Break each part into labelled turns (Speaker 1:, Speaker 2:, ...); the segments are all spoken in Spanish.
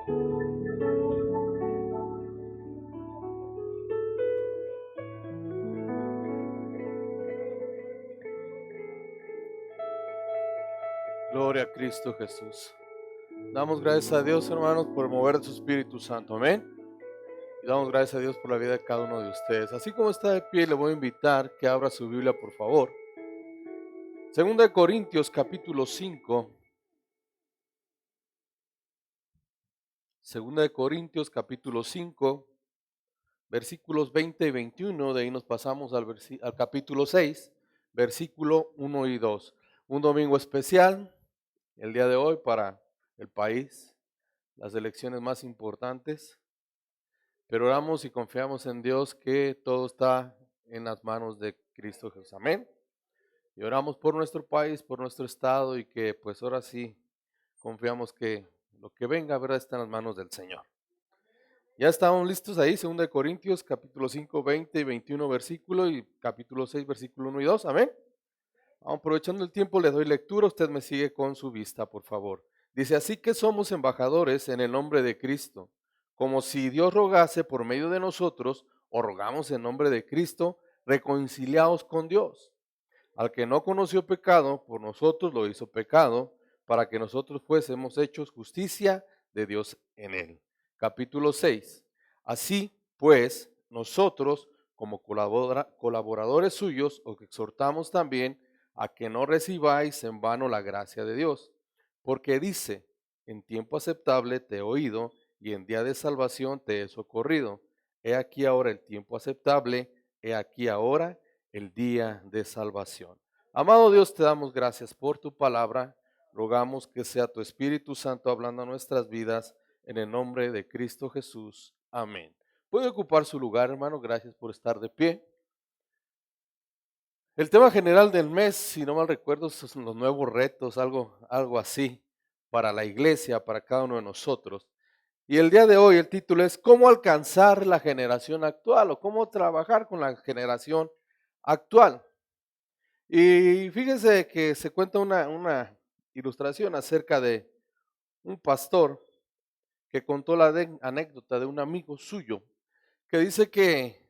Speaker 1: Gloria a Cristo Jesús. Damos gracias a Dios, hermanos, por mover de su Espíritu Santo. Amén. Y damos gracias a Dios por la vida de cada uno de ustedes. Así como está de pie, le voy a invitar que abra su Biblia, por favor. Segunda de Corintios, capítulo 5. Segunda de Corintios, capítulo 5, versículos 20 y 21. De ahí nos pasamos al capítulo 6, versículo 1 y 2. Un domingo especial, el día de hoy, para el país, las elecciones más importantes. Pero oramos y confiamos en Dios que todo está en las manos de Cristo Jesús. Amén. Y oramos por nuestro país, por nuestro estado, y que pues ahora sí confiamos que lo que venga, ¿verdad?, está en las manos del Señor. Ya estamos listos ahí, 2 Corintios, capítulo 5, 20 y 21 versículo, y capítulo 6, versículo 1 y 2. Amén. Aprovechando el tiempo, le doy lectura. Usted me sigue con su vista, por favor. Dice: así que somos embajadores en el nombre de Cristo, como si Dios rogase por medio de nosotros, o rogamos en nombre de Cristo, reconciliados con Dios. Al que no conoció pecado, por nosotros lo hizo pecado, para que nosotros fuésemos hechos justicia de Dios en él. Capítulo 6. Así pues, nosotros, como colaboradores suyos, os exhortamos también a que no recibáis en vano la gracia de Dios, porque dice: en tiempo aceptable te he oído, y en día de salvación te he socorrido. He aquí ahora el tiempo aceptable, he aquí ahora el día de salvación. Amado Dios, te damos gracias por tu palabra. Rogamos que sea tu Espíritu Santo hablando a nuestras vidas, en el nombre de Cristo Jesús. Amén. Puede ocupar su lugar, hermano. Gracias por estar de pie. El tema general del mes, si no mal recuerdo, son los nuevos retos, algo así, para la iglesia, para cada uno de nosotros. Y el día de hoy el título es ¿cómo alcanzar la generación actual? O cómo trabajar con la generación actual. Y fíjense que se cuenta una ilustración acerca de un pastor que contó la anécdota de un amigo suyo, que dice que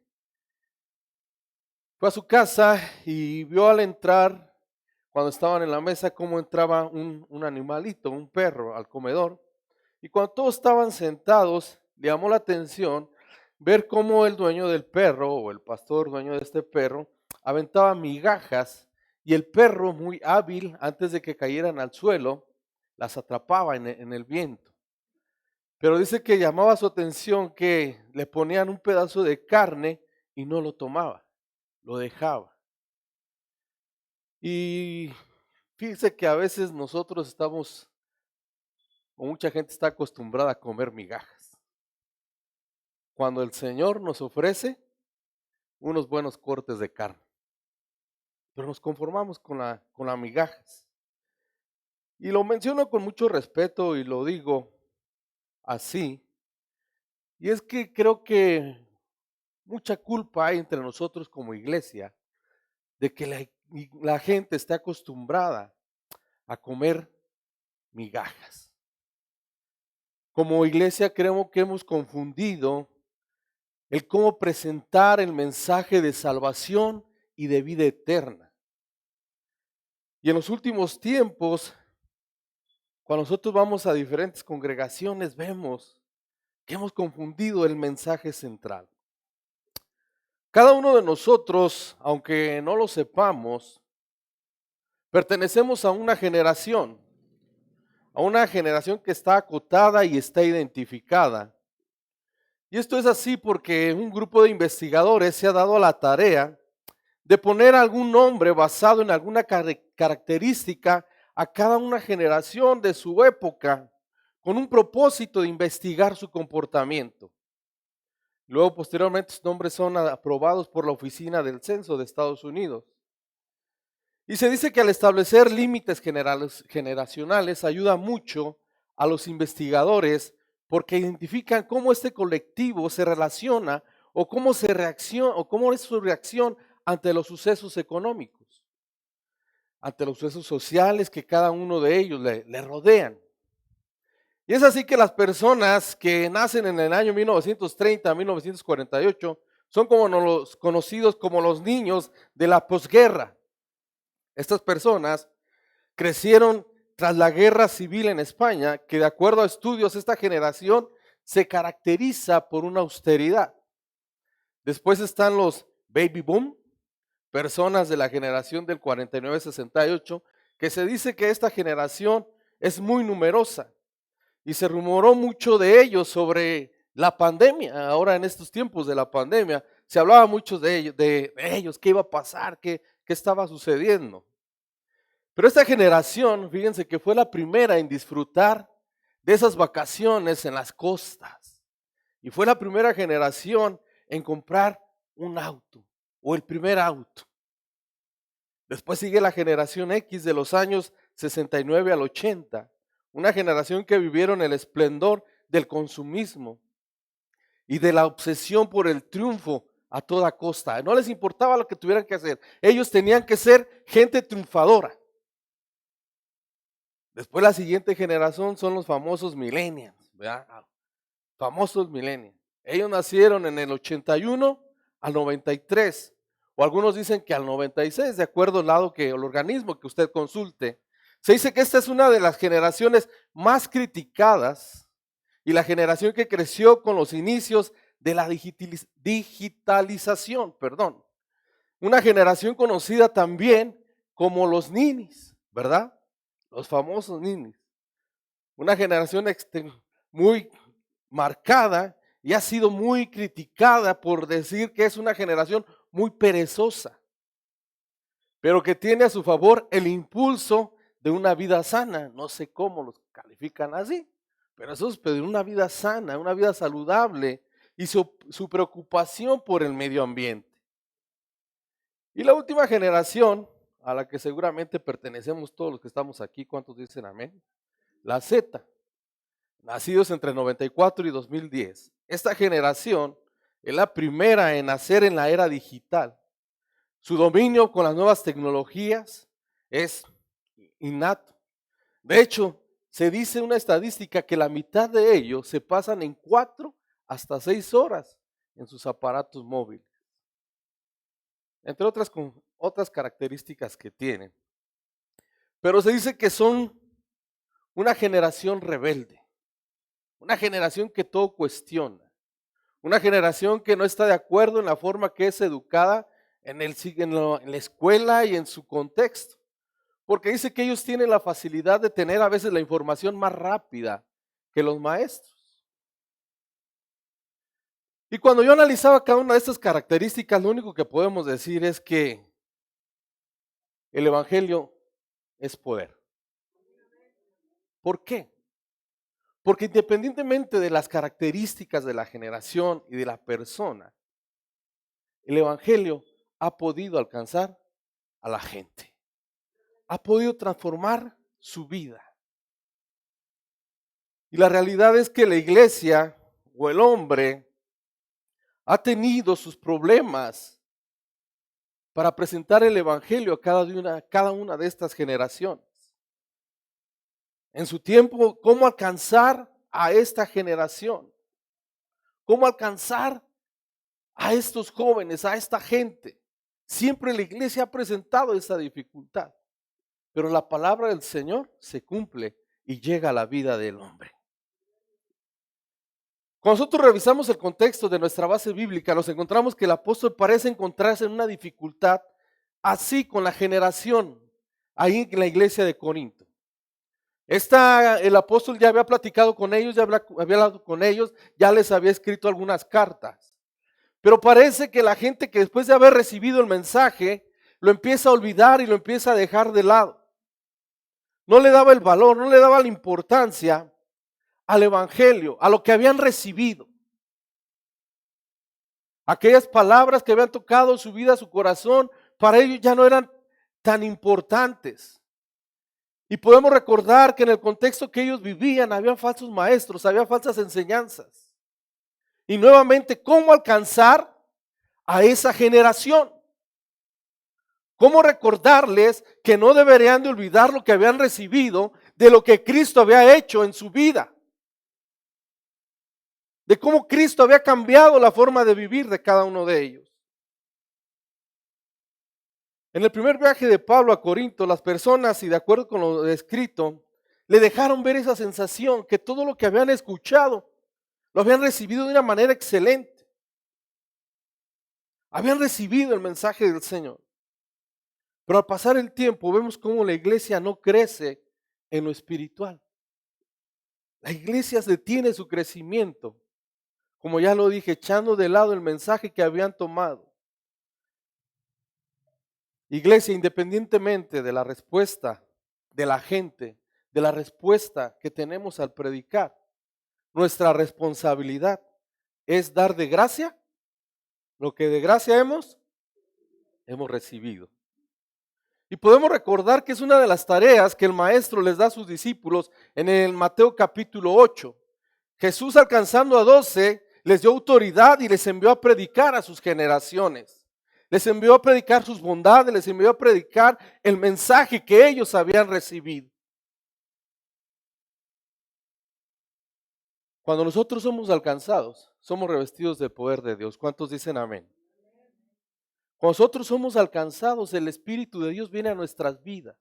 Speaker 1: fue a su casa y vio al entrar, cuando estaban en la mesa, cómo entraba un animalito, un perro, al comedor. Y cuando todos estaban sentados, le llamó la atención ver cómo el dueño del perro, o el pastor dueño de este perro, aventaba migajas, y el perro, muy hábil, antes de que cayeran al suelo, las atrapaba en el viento. Pero dice que llamaba su atención que le ponían un pedazo de carne y no lo tomaba, lo dejaba. Y fíjese que a veces nosotros estamos, o mucha gente está acostumbrada a comer migajas, cuando el Señor nos ofrece unos buenos cortes de carne, pero nos conformamos con las migajas. Y lo menciono con mucho respeto y lo digo así, y es que creo que mucha culpa hay entre nosotros como iglesia de que la gente está acostumbrada a comer migajas. Como iglesia creo que hemos confundido el cómo presentar el mensaje de salvación y de vida eterna. Y en los últimos tiempos, cuando nosotros vamos a diferentes congregaciones, vemos que hemos confundido el mensaje central. Cada uno de nosotros, aunque no lo sepamos, pertenecemos a una generación que está acotada y está identificada. Y esto es así porque un grupo de investigadores se ha dado a la tarea de poner algún nombre basado en alguna característica a cada una generación de su época, con un propósito de investigar su comportamiento. Luego, posteriormente, sus nombres son aprobados por la Oficina del Censo de Estados Unidos. Y se dice que al establecer límites generacionales ayuda mucho a los investigadores, porque identifican cómo este colectivo se relaciona o cómo es su reacción ante los sucesos económicos, ante los sucesos sociales que cada uno de ellos le rodean. Y es así que las personas que nacen en el año 1930, 1948, son como los conocidos como los niños de la posguerra. Estas personas crecieron tras la guerra civil en España, que de acuerdo a estudios, esta generación se caracteriza por una austeridad. Después están los baby boom, personas de la generación del 49-68, que se dice que esta generación es muy numerosa y se rumoró mucho de ellos sobre la pandemia. Ahora en estos tiempos de la pandemia se hablaba mucho de ellos, qué iba a pasar, qué estaba sucediendo. Pero esta generación, fíjense que fue la primera en disfrutar de esas vacaciones en las costas. Y fue la primera generación en comprar un auto o el primer auto. Después sigue la generación X de los años 69 al 80, una generación que vivieron el esplendor del consumismo y de la obsesión por el triunfo a toda costa. No les importaba lo que tuvieran que hacer. Ellos tenían que ser gente triunfadora. Después la siguiente generación son los famosos millennials, ¿verdad? Famosos millennials. Ellos nacieron en el 81 al 93, o algunos dicen que al 96, de acuerdo al lado que el organismo que usted consulte. Se dice que esta es una de las generaciones más criticadas y la generación que creció con los inicios de la digitalización, perdón. Una generación conocida también como los ninis, ¿verdad? Los famosos ninis. Una generación muy marcada y ha sido muy criticada por decir que es una generación muy perezosa, pero que tiene a su favor el impulso de una vida sana. No sé cómo los califican así, pero eso es pedir una vida sana, una vida saludable y su preocupación por el medio ambiente. Y la última generación, a la que seguramente pertenecemos todos los que estamos aquí, ¿cuántos dicen amén? La Z, nacidos entre 94 y 2010. Esta generación es la primera en nacer en la era digital. Su dominio con las nuevas tecnologías es innato. De hecho, se dice una estadística que la mitad de ellos se pasan en 4 hasta 6 horas en sus aparatos móviles. Entre otras características que tienen. Pero se dice que son una generación rebelde, una generación que todo cuestiona, una generación que no está de acuerdo en la forma que es educada en la escuela y en su contexto, porque dice que ellos tienen la facilidad de tener a veces la información más rápida que los maestros. Y cuando yo analizaba cada una de estas características, lo único que podemos decir es que el evangelio es poder. ¿Por qué? Porque independientemente de las características de la generación y de la persona, el evangelio ha podido alcanzar a la gente. Ha podido transformar su vida. Y la realidad es que la iglesia o el hombre ha tenido sus problemas para presentar el evangelio a cada una de estas generaciones. En su tiempo, ¿cómo alcanzar a esta generación? ¿Cómo alcanzar a estos jóvenes, a esta gente? Siempre la iglesia ha presentado esa dificultad, pero la palabra del Señor se cumple y llega a la vida del hombre. Cuando nosotros revisamos el contexto de nuestra base bíblica, nos encontramos que el apóstol parece encontrarse en una dificultad así con la generación ahí en la iglesia de Corinto. El apóstol ya había platicado con ellos, ya había hablado con ellos, ya les había escrito algunas cartas. Pero parece que la gente que después de haber recibido el mensaje, lo empieza a olvidar y lo empieza a dejar de lado. No le daba el valor, no le daba la importancia al evangelio, a lo que habían recibido. Aquellas palabras que habían tocado su vida, su corazón, para ellos ya no eran tan importantes. Y podemos recordar que en el contexto que ellos vivían había falsos maestros, había falsas enseñanzas. Y nuevamente, ¿cómo alcanzar a esa generación? ¿Cómo recordarles que no deberían de olvidar lo que habían recibido de lo que Cristo había hecho en su vida? de cómo Cristo había cambiado la forma de vivir de cada uno de ellos. En el primer viaje de Pablo a Corinto, las personas, y de acuerdo con lo descrito, le dejaron ver esa sensación que todo lo que habían escuchado lo habían recibido de una manera excelente. Habían recibido el mensaje del Señor. Pero al pasar el tiempo vemos cómo la iglesia no crece en lo espiritual. La iglesia detiene su crecimiento, como ya lo dije, echando de lado el mensaje que habían tomado. Iglesia, independientemente de la respuesta de la gente, de la respuesta que tenemos al predicar, nuestra responsabilidad es dar de gracia lo que de gracia hemos recibido. Y podemos recordar que es una de las tareas que el maestro les da a sus discípulos en el Mateo capítulo 8. Jesús, alcanzando a 12, les dio autoridad y les envió a predicar a sus generaciones. Les envió a predicar sus bondades, les envió a predicar el mensaje que ellos habían recibido. Cuando nosotros somos alcanzados, somos revestidos del poder de Dios. ¿Cuántos dicen amén? Cuando nosotros somos alcanzados, el Espíritu de Dios viene a nuestras vidas.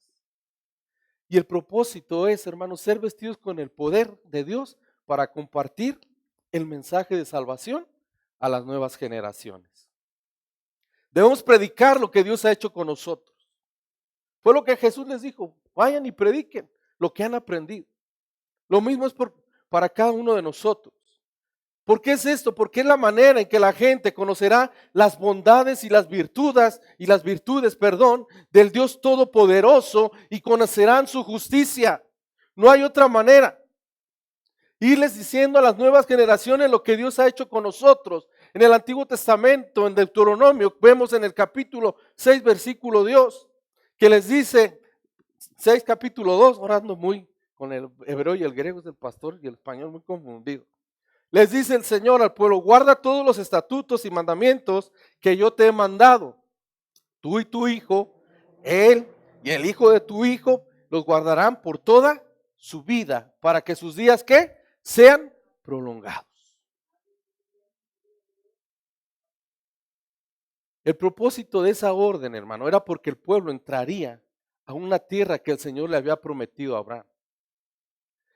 Speaker 1: Y el propósito es, hermanos, ser vestidos con el poder de Dios para compartir el mensaje de salvación a las nuevas generaciones. Debemos predicar lo que Dios ha hecho con nosotros. Fue lo que Jesús les dijo: vayan y prediquen lo que han aprendido. Lo mismo es para cada uno de nosotros. ¿Por qué es esto? Porque es la manera en que la gente conocerá las bondades y las virtudes, del Dios Todopoderoso, y conocerán su justicia. No hay otra manera. Irles diciendo a las nuevas generaciones lo que Dios ha hecho con nosotros. En el Antiguo Testamento, en Deuteronomio, vemos en el capítulo 6, versículo 2, que les dice, 6 capítulo 2, orando muy con el hebreo y el griego es del pastor y el español muy confundido. Les dice el Señor al pueblo: guarda todos los estatutos y mandamientos que yo te he mandado. Tú y tu hijo, él y el hijo de tu hijo, los guardarán por toda su vida, para que sus días, ¿qué? Sean prolongados. El propósito de esa orden, hermano, era porque el pueblo entraría a una tierra que el Señor le había prometido a Abraham.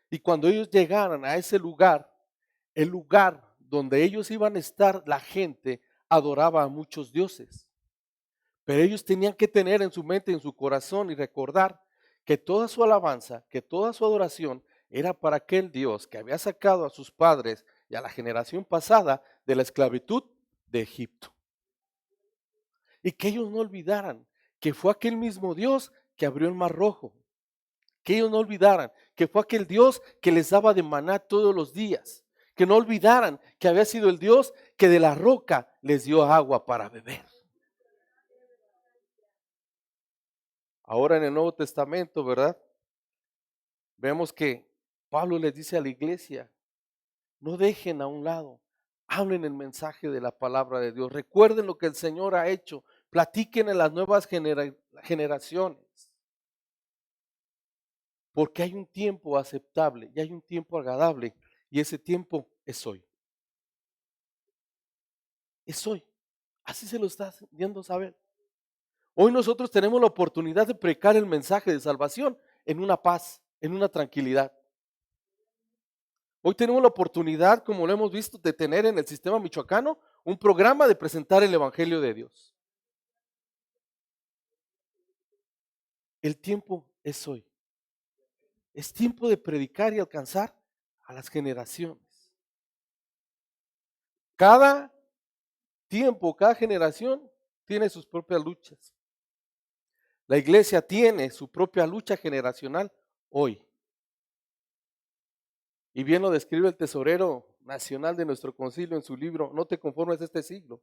Speaker 1: Y cuando ellos llegaran a ese lugar, el lugar donde ellos iban a estar, la gente adoraba a muchos dioses. Pero ellos tenían que tener en su mente, en su corazón, y recordar que toda su alabanza, que toda su adoración era para aquel Dios que había sacado a sus padres y a la generación pasada de la esclavitud de Egipto. Y que ellos no olvidaran que fue aquel mismo Dios que abrió el mar rojo. Que ellos no olvidaran que fue aquel Dios que les daba de maná todos los días. Que no olvidaran que había sido el Dios que de la roca les dio agua para beber. Ahora en el Nuevo Testamento, ¿verdad? Vemos que Pablo les dice a la iglesia: no dejen a un lado, hablen el mensaje de la palabra de Dios, recuerden lo que el Señor ha hecho, platiquen en las nuevas generaciones. Porque hay un tiempo aceptable y hay un tiempo agradable, y ese tiempo es hoy. Es hoy. Así se lo está dando a saber. Hoy nosotros tenemos la oportunidad de predicar el mensaje de salvación en una paz, en una tranquilidad. Hoy tenemos la oportunidad, como lo hemos visto, de tener en el sistema michoacano un programa de presentar el Evangelio de Dios. El tiempo es hoy. Es tiempo de predicar y alcanzar a las generaciones. Cada tiempo, cada generación tiene sus propias luchas. La iglesia tiene su propia lucha generacional hoy. Y bien lo describe el tesorero nacional de nuestro concilio en su libro No te conformes a este siglo.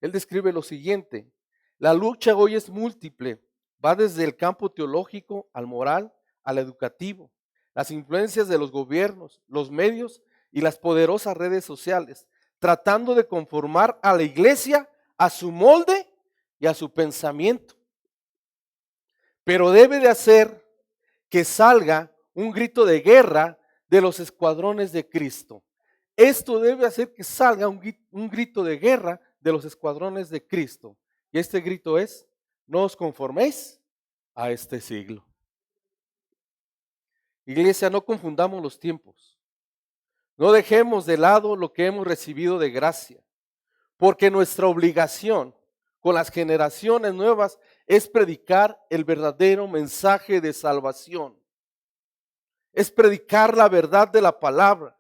Speaker 1: Él describe lo siguiente: la lucha hoy es múltiple, va desde el campo teológico al moral, al educativo, las influencias de los gobiernos, los medios y las poderosas redes sociales, tratando de conformar a la iglesia a su molde y a su pensamiento. Pero debe de hacer que salga un grito de guerra de los escuadrones de Cristo. Esto debe hacer que salga un grito de guerra de los escuadrones de Cristo. Y este grito es: no os conforméis a este siglo. Iglesia, no confundamos los tiempos. No dejemos de lado lo que hemos recibido de gracia, porque nuestra obligación con las generaciones nuevas es predicar el verdadero mensaje de salvación. Es predicar la verdad de la palabra.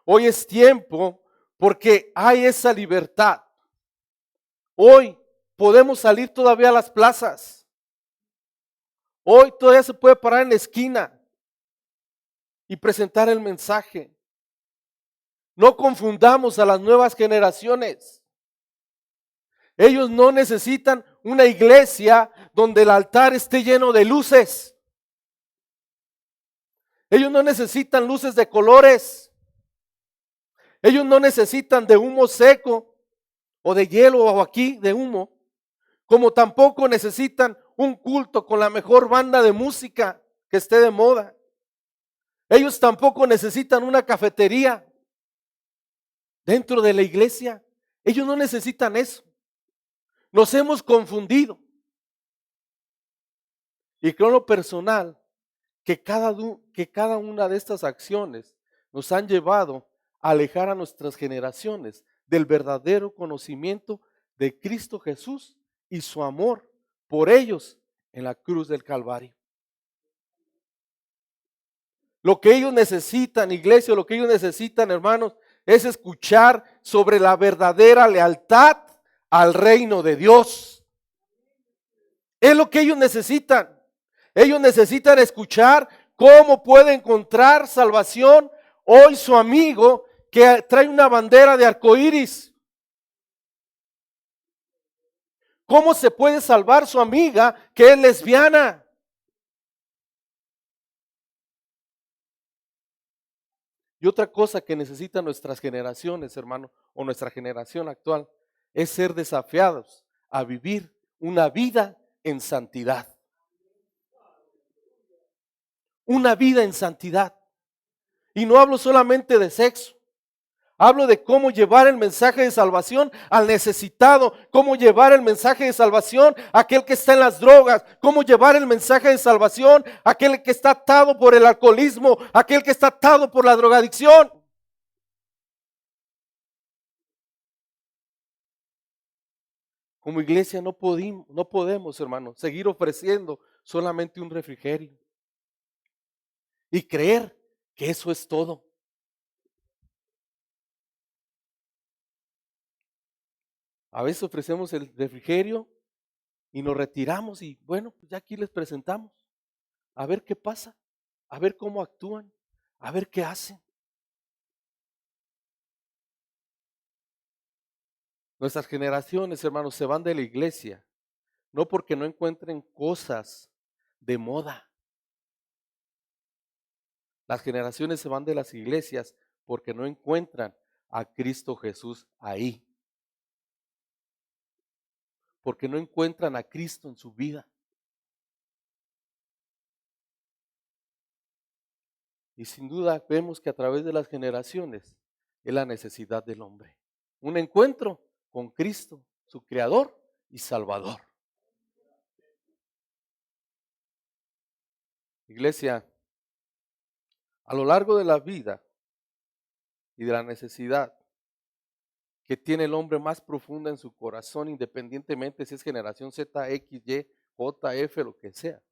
Speaker 1: Hoy es tiempo porque hay esa libertad. Hoy podemos salir todavía a las plazas. Hoy todavía se puede parar en la esquina y presentar el mensaje. No confundamos a las nuevas generaciones. Ellos no necesitan una iglesia donde el altar esté lleno de luces. Ellos no necesitan luces de colores. Ellos no necesitan de humo seco o de hielo o aquí de humo. Como tampoco necesitan un culto con la mejor banda de música que esté de moda. Ellos tampoco necesitan una cafetería dentro de la iglesia. Ellos no necesitan eso. Nos hemos confundido. Y creo en lo personal que cada una de estas acciones nos han llevado a alejar a nuestras generaciones del verdadero conocimiento de Cristo Jesús y su amor por ellos en la cruz del Calvario. Lo que ellos necesitan, iglesia, lo que ellos necesitan, hermanos, es escuchar sobre la verdadera lealtad al reino de Dios. Es lo que ellos necesitan. Ellos necesitan escuchar cómo puede encontrar salvación hoy su amigo que trae una bandera de arcoíris. ¿Cómo se puede salvar su amiga que es lesbiana? Y otra cosa que necesitan nuestras generaciones, hermano, o nuestra generación actual, es ser desafiados a vivir una vida en santidad. Una vida en santidad. Y no hablo solamente de sexo. Hablo de cómo llevar el mensaje de salvación al necesitado, cómo llevar el mensaje de salvación a aquel que está en las drogas, cómo llevar el mensaje de salvación a aquel que está atado por el alcoholismo, a aquel que está atado por la drogadicción. Como iglesia no podemos, hermanos, seguir ofreciendo solamente un refrigerio y creer que eso es todo. A veces ofrecemos el refrigerio y nos retiramos y bueno, pues ya aquí les presentamos. A ver qué pasa, a ver cómo actúan, a ver qué hacen. Nuestras generaciones, hermanos, se van de la iglesia, no porque no encuentren cosas de moda. Las generaciones se van de las iglesias porque no encuentran a Cristo Jesús ahí. Porque no encuentran a Cristo en su vida. Y sin duda vemos que a través de las generaciones es la necesidad del hombre. Un encuentro con Cristo, su Creador y Salvador. Iglesia, a lo largo de la vida y de la necesidad que tiene el hombre más profunda en su corazón, independientemente si es generación Z, X, Y, J, F, lo que sea.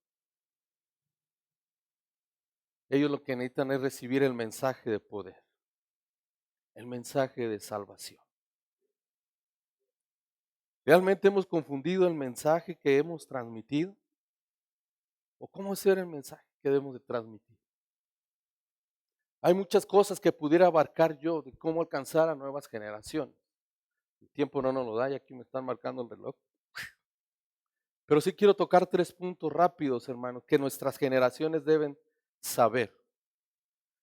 Speaker 1: Ellos lo que necesitan es recibir el mensaje de poder, el mensaje de salvación. ¿Realmente hemos confundido el mensaje que hemos transmitido? ¿O cómo es el mensaje que debemos de transmitir? Hay muchas cosas que pudiera abarcar yo de cómo alcanzar a nuevas generaciones. El tiempo no nos lo da y aquí me están marcando el reloj. Pero sí quiero tocar 3 puntos rápidos, hermanos, que nuestras generaciones deben saber.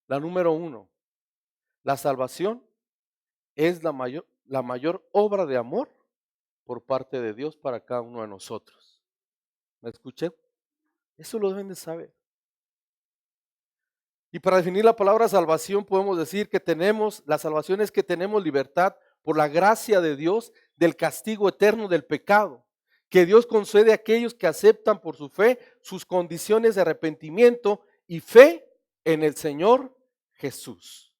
Speaker 1: La número 1, la salvación es la mayor obra de amor por parte de Dios para cada uno de nosotros. ¿Me escuché? Eso lo deben de saber. Y para definir la palabra salvación podemos decir que la salvación es que tenemos libertad por la gracia de Dios del castigo eterno del pecado, que Dios concede a aquellos que aceptan por su fe sus condiciones de arrepentimiento y fe en el Señor Jesús.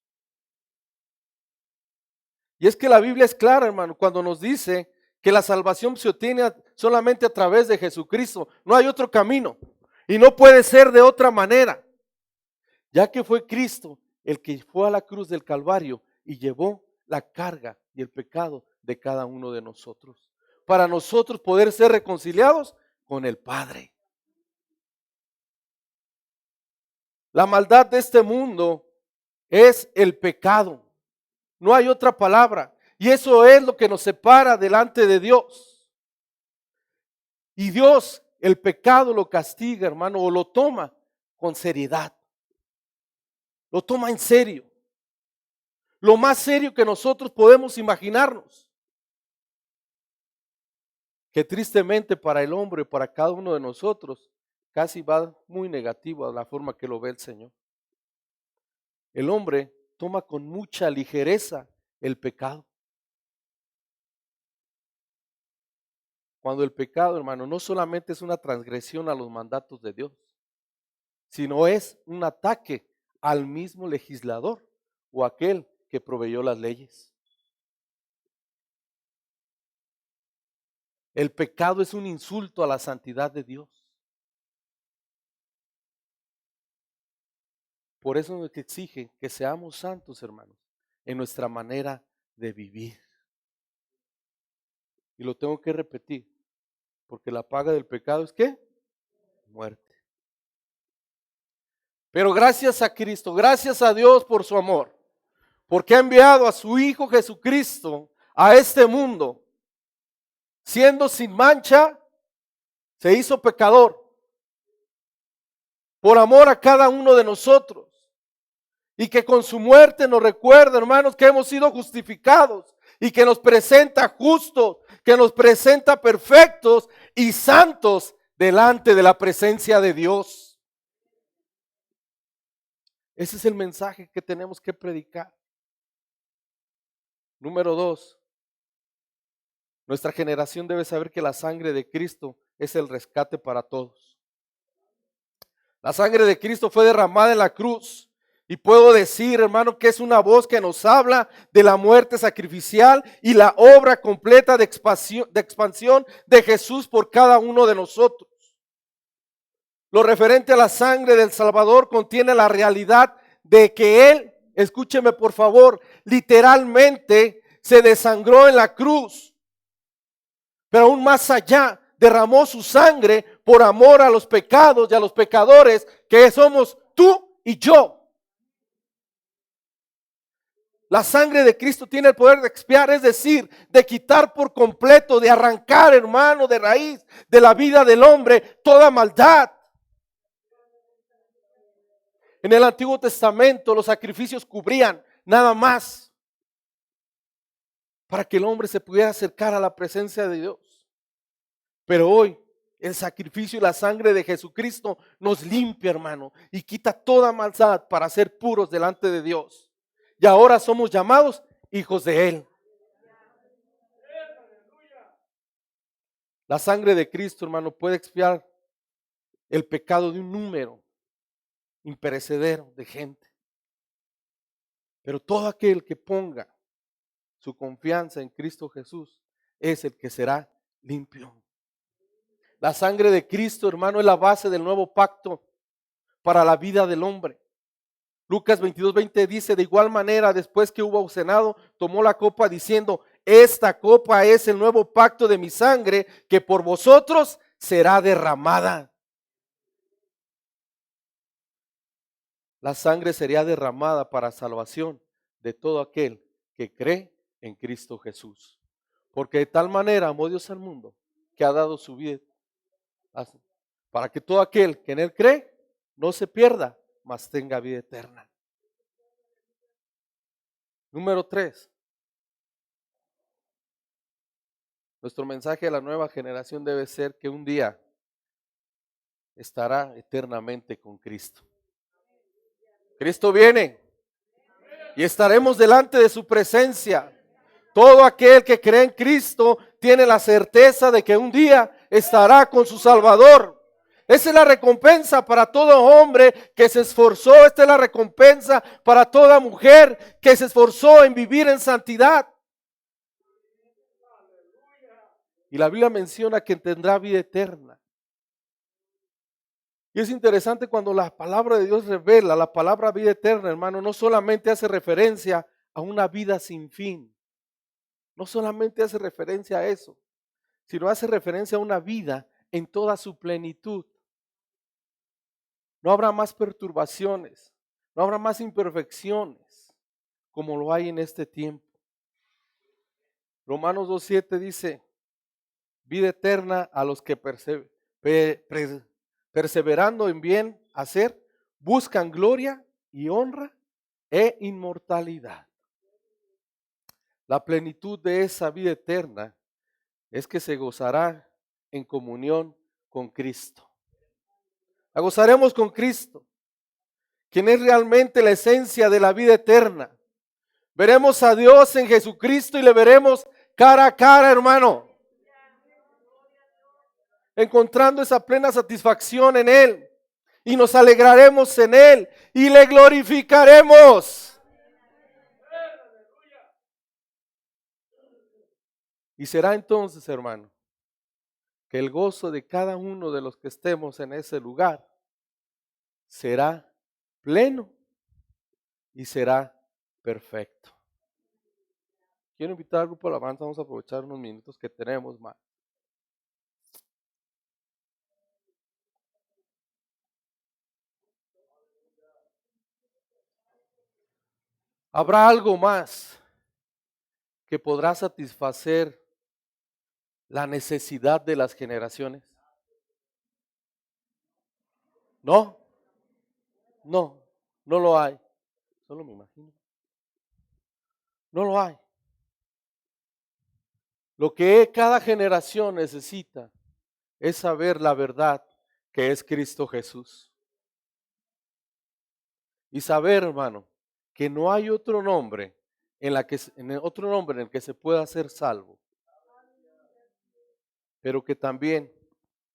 Speaker 1: Y es que la Biblia es clara, hermano, cuando nos dice que la salvación se obtiene solamente a través de Jesucristo. No hay otro camino y no puede ser de otra manera, ya que fue Cristo el que fue a la cruz del Calvario y llevó la carga y el pecado de cada uno de nosotros, para nosotros poder ser reconciliados con el Padre. La maldad de este mundo es el pecado. No hay otra palabra. Y eso es lo que nos separa delante de Dios. Y Dios, el pecado lo castiga, hermano, o lo toma con seriedad. Lo toma en serio. Lo más serio que nosotros podemos imaginarnos. Que tristemente para el hombre, para cada uno de nosotros, casi va muy negativo a la forma que lo ve el Señor. El hombre toma con mucha ligereza el pecado. Cuando el pecado, hermano, no solamente es una transgresión a los mandatos de Dios, sino es un ataque al mismo legislador o aquel que proveyó las leyes. El pecado es un insulto a la santidad de Dios. Por eso nos exige que seamos santos, hermanos, en nuestra manera de vivir. Y lo tengo que repetir, porque la paga del pecado es ¿qué? Muerte. Pero gracias a Cristo, gracias a Dios por su amor, porque ha enviado a su Hijo Jesucristo a este mundo, siendo sin mancha, se hizo pecador, por amor a cada uno de nosotros, y que con su muerte nos recuerda, hermanos, que hemos sido justificados, y que nos presenta justos, que nos presenta perfectos y santos delante de la presencia de Dios. Ese es el mensaje que tenemos que predicar. Número 2, nuestra generación debe saber que la sangre de Cristo es el rescate para todos. La sangre de Cristo fue derramada en la cruz. Y puedo decir, hermano, que es una voz que nos habla de la muerte sacrificial y la obra completa de expansión de Jesús por cada uno de nosotros. Lo referente a la sangre del Salvador contiene la realidad de que Él, escúcheme por favor, literalmente se desangró en la cruz. Pero aún más allá, derramó su sangre por amor a los pecados y a los pecadores que somos tú y yo. La sangre de Cristo tiene el poder de expiar, es decir, de quitar por completo, de arrancar, hermano, de raíz de la vida del hombre toda maldad. En el Antiguo Testamento los sacrificios cubrían nada más para que el hombre se pudiera acercar a la presencia de Dios. Pero hoy el sacrificio y la sangre de Jesucristo nos limpia, hermano, y quita toda maldad para ser puros delante de Dios. Y ahora somos llamados hijos de Él. La sangre de Cristo, hermano, puede expiar el pecado de un número imperecedero de gente. Pero todo aquel que ponga su confianza en Cristo Jesús es el que será limpio. La sangre de Cristo, hermano, es la base del nuevo pacto para la vida del hombre. Lucas 22:20 dice, de igual manera, después que hubo cenado, tomó la copa diciendo, esta copa es el nuevo pacto de mi sangre que por vosotros será derramada. La sangre sería derramada para salvación de todo aquel que cree en Cristo Jesús. Porque de tal manera amó Dios al mundo que ha dado su vida para que todo aquel que en Él cree no se pierda, mas tenga vida eterna. Número 3. Nuestro mensaje a la nueva generación debe ser que un día estará eternamente con Cristo. Cristo viene y estaremos delante de su presencia. Todo aquel que cree en Cristo tiene la certeza de que un día estará con su Salvador. Esa es la recompensa para todo hombre que se esforzó. Esta es la recompensa para toda mujer que se esforzó en vivir en santidad. Y la Biblia menciona que tendrá vida eterna. Y es interesante cuando la palabra de Dios revela la palabra vida eterna, hermano, no solamente hace referencia a una vida sin fin. No solamente hace referencia a eso, sino hace referencia a una vida en toda su plenitud. No habrá más perturbaciones, no habrá más imperfecciones como lo hay en este tiempo. Romanos 2:7 dice, vida eterna a los que perseverando en bien hacer, buscan gloria y honra e inmortalidad. La plenitud de esa vida eterna es que se gozará en comunión con Cristo. La gozaremos con Cristo, quien es realmente la esencia de la vida eterna. Veremos a Dios en Jesucristo y le veremos cara a cara, hermano. Encontrando esa plena satisfacción en Él. Y nos alegraremos en Él y le glorificaremos. Y será entonces, hermano, que el gozo de cada uno de los que estemos en ese lugar será pleno y será perfecto. Quiero invitar al grupo de alabanza, vamos a aprovechar unos minutos que tenemos más. ¿Habrá algo más que podrá satisfacer la necesidad de las generaciones? No, no lo hay. Solo me imagino. No lo hay. Lo que cada generación necesita es saber la verdad que es Cristo Jesús. Y saber, hermano, que no hay otro nombre en el que se pueda ser salvo. Pero que también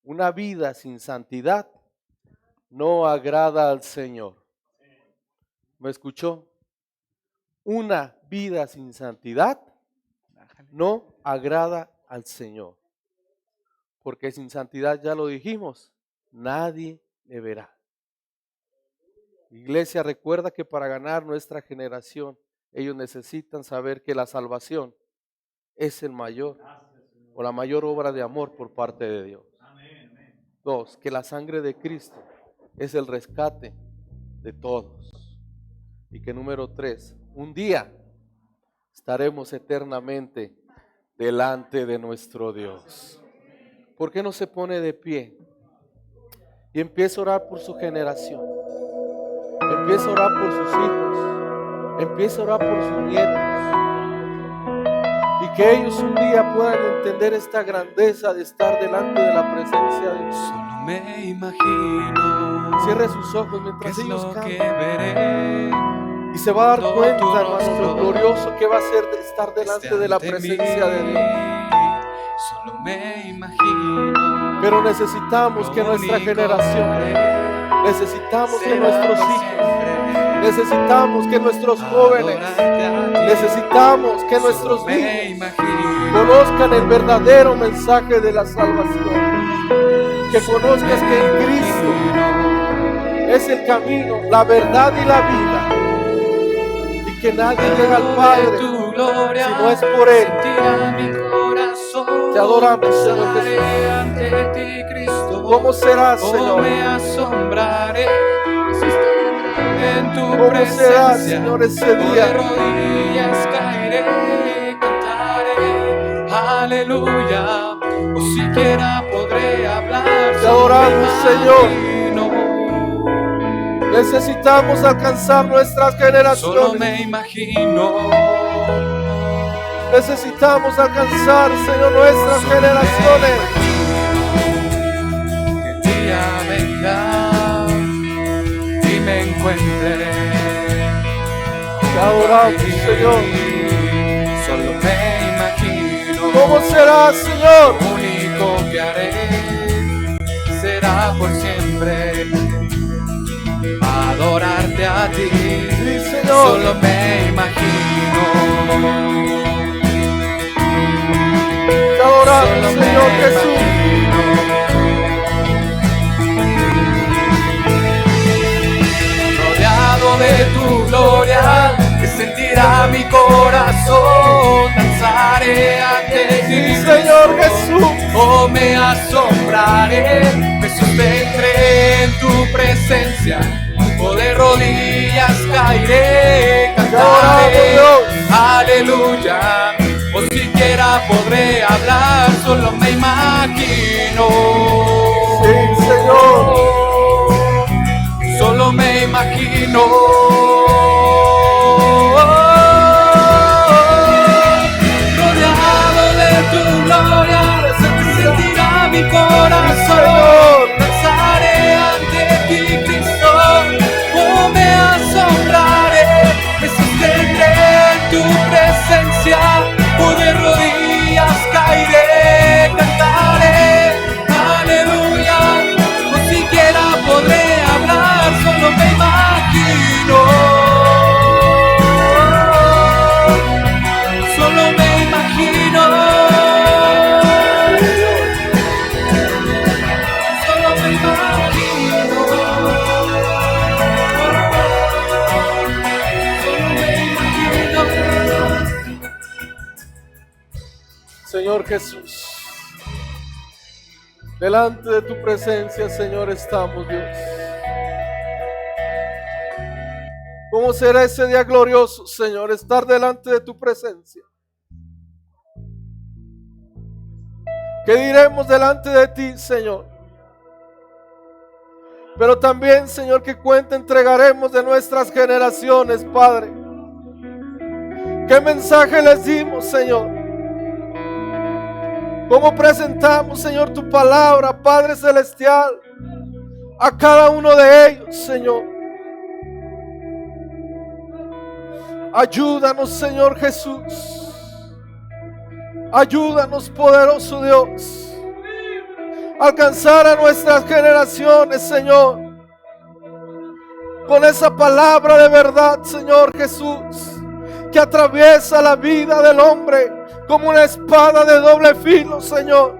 Speaker 1: una vida sin santidad no agrada al Señor. ¿Me escuchó? Una vida sin santidad no agrada al Señor. Porque sin santidad, ya lo dijimos, nadie le verá. Iglesia, recuerda que para ganar nuestra generación, ellos necesitan saber que la salvación es el mayor o la mayor obra de amor por parte de Dios. 2, que la sangre de Cristo es el rescate de todos. Y que número 3, un día estaremos eternamente delante de nuestro Dios. ¿Por qué no se pone de pie y empieza a orar por su generación? Empieza a orar por sus hijos, empieza a orar por sus nietos, y que ellos un día puedan entender esta grandeza de estar delante de la presencia de Dios.
Speaker 2: Solo me imagino.
Speaker 1: Cierre sus ojos mientras ellos cantan.
Speaker 2: Veré.
Speaker 1: Y se va a dar cuenta, hermano, lo glorioso que va a ser de estar delante de la presencia de Dios.
Speaker 2: Solo me imagino.
Speaker 1: Pero necesitamos que nuestra generación, necesitamos que nuestros hijos, necesitamos que nuestros jóvenes, necesitamos que nuestros niños conozcan el verdadero mensaje de la salvación. Que conozcas que en Cristo es el camino, la verdad y la vida. Que nadie llega al Padre si no es por Él. Te adoramos, Señor Jesús. ¿Cómo será, Señor? ¿Cómo será, Señor, ese día?
Speaker 2: Aleluya, o siquiera podré hablar.
Speaker 1: Te adoramos, Señor. Necesitamos alcanzar nuestras generaciones.
Speaker 2: Solo me imagino.
Speaker 1: Necesitamos alcanzar, Señor, nuestras generaciones.
Speaker 2: Que el día venga y me encuentre
Speaker 1: Te adoramos, Señor.
Speaker 2: Solo me imagino.
Speaker 1: ¿Cómo será, Señor?
Speaker 2: Lo único que haré será por siempre adorarte a ti.
Speaker 1: Sí, Señor.
Speaker 2: Solo me imagino.
Speaker 1: Te adoramos,
Speaker 2: Solo me
Speaker 1: Señor Jesús.
Speaker 2: Rodeado de tu gloria, que sentirá mi corazón. Danzaré ante ti,
Speaker 1: Señor Jesús.
Speaker 2: Oh, me asombraré, me sostendré en tu presencia. O de rodillas caeré, cantaré, aleluya. O siquiera podré hablar, solo me imagino.
Speaker 1: Sí, Señor.
Speaker 2: Solo me imagino. Rodeado de tu gloria, se sentirá mi corazón. Danzaré ante ti, Cristo. Oh, me asombraré, me sostendré en tu presencia. O de rodillas caeré, cantaré, aleluya. No siquiera podré hablar, solo me imagino. Solo me imagino. Solo me imagino. Solo me imagino.
Speaker 1: Señor Jesús, delante de tu presencia, Señor, estamos, Dios. ¿Cómo será ese día glorioso, Señor, estar delante de tu presencia? ¿Qué diremos delante de ti, Señor? Pero también, Señor, ¿qué cuenta entregaremos de nuestras generaciones, Padre? ¿Qué mensaje les dimos, Señor? ¿Cómo presentamos, Señor, tu palabra, Padre Celestial, a cada uno de ellos, Señor? Ayúdanos, Señor Jesús. Ayúdanos, poderoso Dios, a alcanzar a nuestras generaciones, Señor, con esa palabra de verdad, Señor Jesús, que atraviesa la vida del hombre como una espada de doble filo, Señor.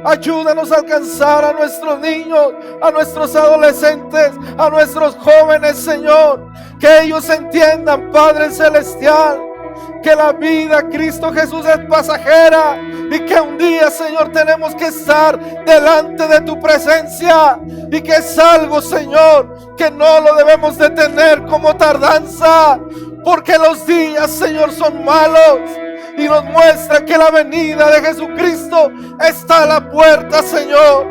Speaker 1: Ayúdanos a alcanzar a nuestros niños, a nuestros adolescentes, a nuestros jóvenes, Señor. Que ellos entiendan, Padre Celestial, que la vida Cristo Jesús es pasajera y que un día, Señor, tenemos que estar delante de tu presencia y que es algo, Señor, que no lo debemos de tener como tardanza, porque los días, Señor, son malos y nos muestra que la venida de Jesucristo está a la puerta, Señor.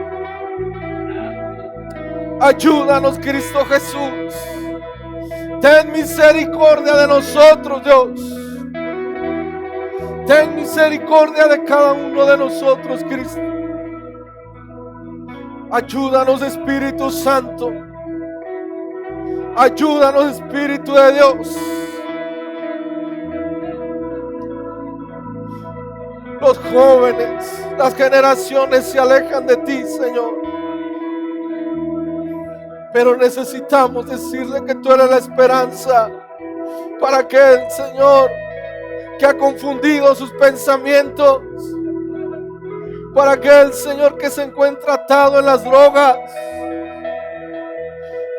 Speaker 1: Ayúdanos, Cristo Jesús. Ten misericordia de nosotros, Dios. Ten misericordia de cada uno de nosotros, Cristo. Ayúdanos, Espíritu Santo. Ayúdanos, Espíritu de Dios. Los jóvenes, las generaciones se alejan de ti, Señor. Pero necesitamos decirle que tú eres la esperanza para aquel, Señor, que ha confundido sus pensamientos, para aquel, Señor, que se encuentra atado en las drogas,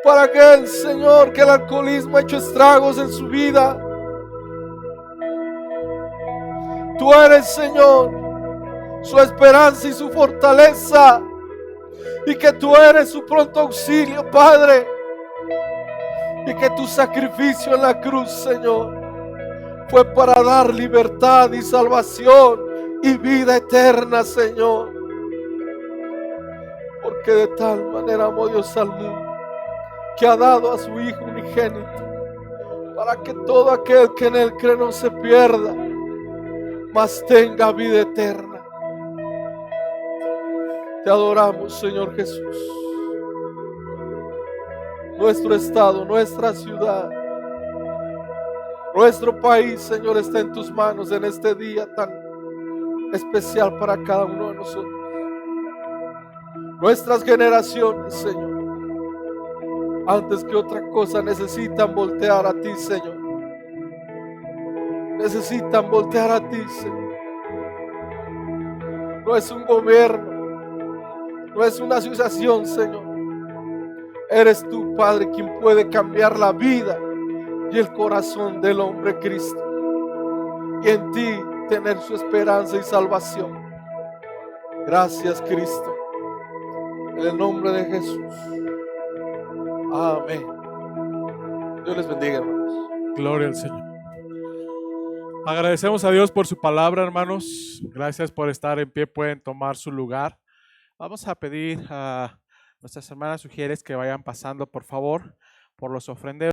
Speaker 1: para aquel, Señor, que el alcoholismo ha hecho estragos en su vida. Tú eres, Señor, su esperanza y su fortaleza, y que tú eres su pronto auxilio, Padre, y que tu sacrificio en la cruz, Señor, fue para dar libertad y salvación y vida eterna, Señor. Porque de tal manera amó Dios al mundo, que ha dado a su Hijo unigénito, para que todo aquel que en él cree no se pierda, mas tenga vida eterna. Te adoramos, Señor Jesús. Nuestro estado, nuestra ciudad, Nuestro país, Señor, está en tus manos en este día tan especial para cada uno de nosotros. Nuestras generaciones, Señor, antes que otra cosa necesitan voltear a ti, Señor. Necesitan voltear a ti, Señor. No es un gobierno, no es una asociación, Señor. Eres tú, Padre, quien puede cambiar la vida y el corazón del hombre Cristo. Y en ti tener su esperanza y salvación. Gracias, Cristo. En el nombre de Jesús. Amén. Dios les bendiga, hermanos.
Speaker 3: Gloria al Señor. Agradecemos a Dios por su palabra, hermanos. Gracias por estar en pie. Pueden tomar su lugar. Vamos a pedir a nuestras hermanas sugieres que vayan pasando, por favor, por los ofrenderos.